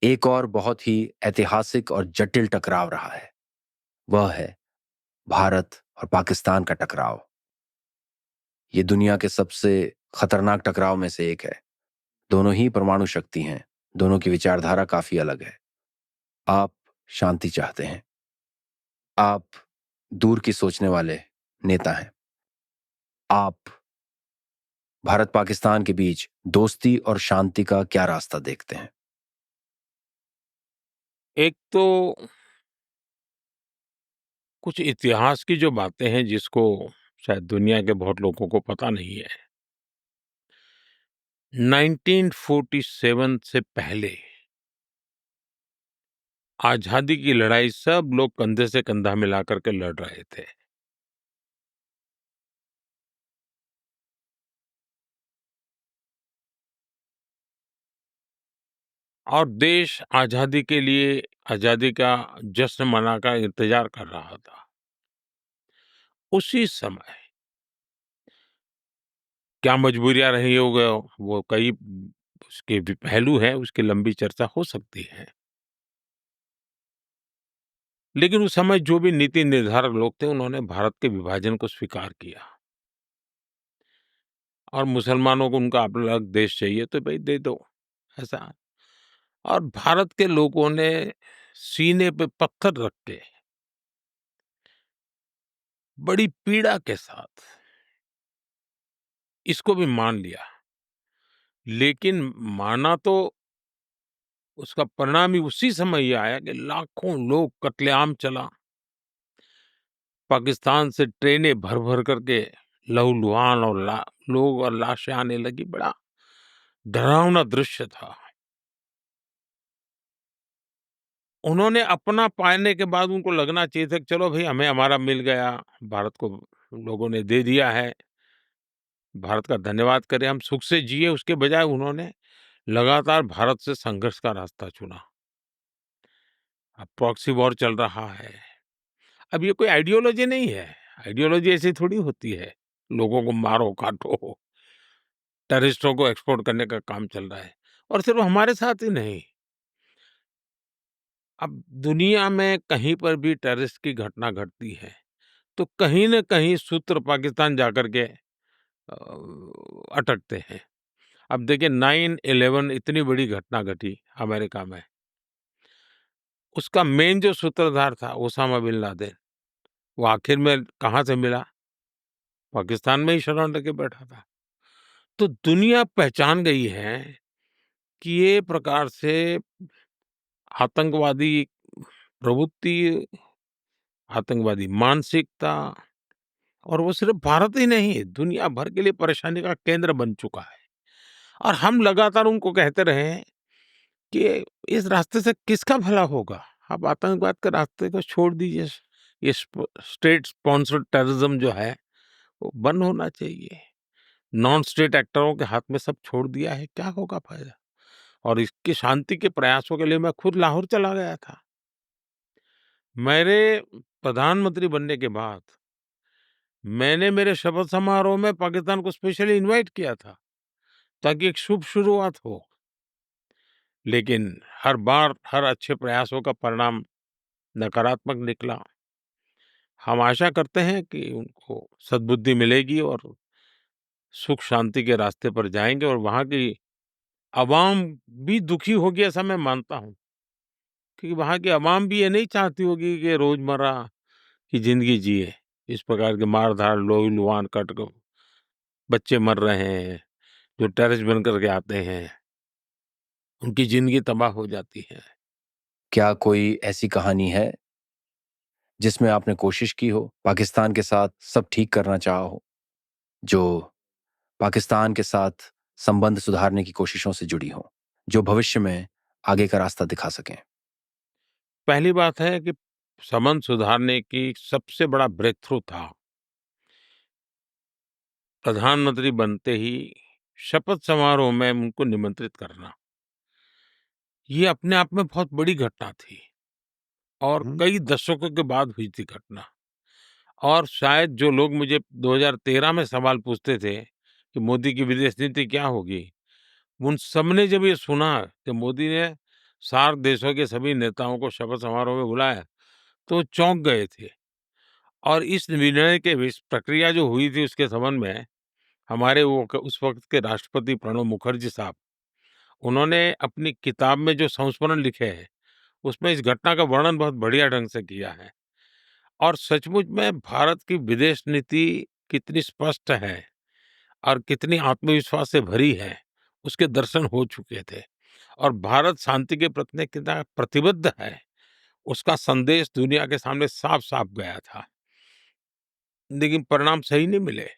एक और बहुत ही ऐतिहासिक और जटिल टकराव रहा है। वह है भारत और पाकिस्तान का टकराव। ये दुनिया के सबसे खतरनाक टकराव में से एक है। दोनों ही परमाणु शक्ति हैं। दोनों की विचारधारा काफी अलग है। आप शांति चाहते हैं। आप दूर की सोचने वाले नेता हैं। आप भारत पाकिस्तान के बीच दोस्ती और शांति का क्या रास्ता देखते हैं? एक तो कुछ इतिहास की जो बातें हैं जिसको शायद दुनिया के बहुत लोगों को पता नहीं है। 1947 से पहले आज़ादी की लड़ाई सब लोग कंधे से कंधा मिला कर के लड़ रहे थे। और देश आज़ादी के लिए आज़ादी का जश्न मना का इंतजार कर रहा था। उसी समय क्या मजबूरियां रही होंगी वो कई उसके भी पहलू हैं, उसकी लंबी चर्चा हो सकती है। लेकिन उस समय जो भी नीति निर्धारक लोग थे उन्होंने भारत के विभाजन को स्वीकार किया और मुसलमानों को उनका अलग देश चाहिए तो भाई दे दो, ऐसा। और भारत के लोगों ने सीने पे पत्थर रख के बड़ी पीड़ा के साथ इसको भी मान लिया। लेकिन माना तो उसका परिणाम ही उसी समय ये आया कि लाखों लोग कत्लेआम चला। पाकिस्तान से ट्रेनें भर भर करके लहूलुहान और लोग और लाशें आने लगी। बड़ा डरावना दृश्य था। उन्होंने अपना पाने के बाद उनको लगना चाहिए था कि चलो भाई हमें हमारा मिल गया, भारत को लोगों ने दे दिया है, भारत का धन्यवाद करें, हम सुख से जिए। उसके बजाय उन्होंने लगातार भारत से संघर्ष का रास्ता चुना। अब प्रॉक्सी वॉर चल रहा है। अब ये कोई आइडियोलॉजी नहीं है। आइडियोलॉजी ऐसी थोड़ी होती है, लोगों को मारो काटो, टेररिस्टों को एक्सपोर्ट करने का काम चल रहा है। और सिर्फ हमारे साथ ही नहीं, अब दुनिया में कहीं पर भी टेररिस्ट की घटना घटती है तो कहीं न कहीं सूत्र पाकिस्तान जाकर के अटकते हैं। अब देखिए 9/11 इतनी बड़ी घटना घटी अमेरिका में। उसका मेन जो सूत्रधार था ओसामा बिन लादेन, वो आखिर में कहाँ से मिला? पाकिस्तान में ही शरण लेके बैठा था। तो दुनिया पहचान गई है कि ये प्रकार से आतंकवादी प्रवृत्ति, आतंकवादी मानसिकता, और वो सिर्फ भारत ही नहीं, दुनिया भर के लिए परेशानी का केंद्र बन चुका है। और हम लगातार उनको कहते रहे हैं कि इस रास्ते से किसका भला होगा? आप आतंकवाद के रास्ते को छोड़ दीजिए। ये स्टेट स्पॉन्सर्ड टेररिज्म जो है, वो बंद होना चाहिए। नॉन स्टेट एक्टरों के हाथ में सब छोड़ दिया है, क्या होगा फायदा? और इसकी शांति के प्रयासों के लिए मैं खुद लाहौर चला गया था। मेरे प्रधानमंत्री बनने के बाद मैंने मेरे शपथ समारोह में पाकिस्तान को स्पेशली इनवाइट किया था ताकि एक शुभ शुरुआत हो। लेकिन हर बार हर अच्छे प्रयासों का परिणाम नकारात्मक निकला। हम आशा करते हैं कि उनको सद्बुद्धि मिलेगी और सुख शांति के रास्ते पर जाएंगे, और वहाँ की आवाम भी दुखी होगी ऐसा मैं मानता हूँ। क्योंकि वहाँ की आवाम भी ये नहीं चाहती होगी कि रोजमर्रा की जिंदगी जिए। इस प्रकार के मार-धाड़, लोही-लुहान, कट को बच्चे मर रहे हैं, जो टेररिस्ट बन करके आते हैं, उनकी ज़िंदगी तबाह हो जाती है। क्या कोई ऐसी कहानी है जिसमें आपने कोशिश की हो, पाकिस्तान के साथ सब ठीक करना चाहा हो, जो पाकिस्तान के साथ संबंध सुधारने की कोशिशों से जुड़ी हो, जो भविष्य में आगे का रास्ता दिखा सकें? पहली बात है कि संबंध सुधारने की सबसे बड़ा ब्रेक थ्रू था, प्रधानमंत्री बनते ही शपथ समारोह में उनको निमंत्रित करना। ये अपने आप में बहुत बड़ी घटना थी और कई दशकों के बाद हुई थी घटना। और शायद जो लोग मुझे 2013 में सवाल पूछते थे कि मोदी की विदेश नीति क्या होगी? उन सबने जब ये सुना कि मोदी ने सार्क देशों के सभी नेताओं को शपथ समारोह में बुलाया, तो वो चौंक गए थे। और इस निर्णय के इस प्रक्रिया जो हुई थी उसके संबंध में हमारे वो उस वक़्त के राष्ट्रपति प्रणब मुखर्जी साहब, उन्होंने अपनी किताब में जो संस्मरण लिखे हैं, उसमें इस घटना का वर्णन बहुत बढ़िया ढंग से किया है। और सचमुच में भारत की विदेश नीति कितनी स्पष्ट है और कितनी आत्मविश्वास से भरी है, उसके दर्शन हो चुके थे। और भारत शांति के प्रति कितना प्रतिबद्ध है, उसका संदेश दुनिया के सामने साफ-साफ गया था। लेकिन परिणाम सही नहीं मिले।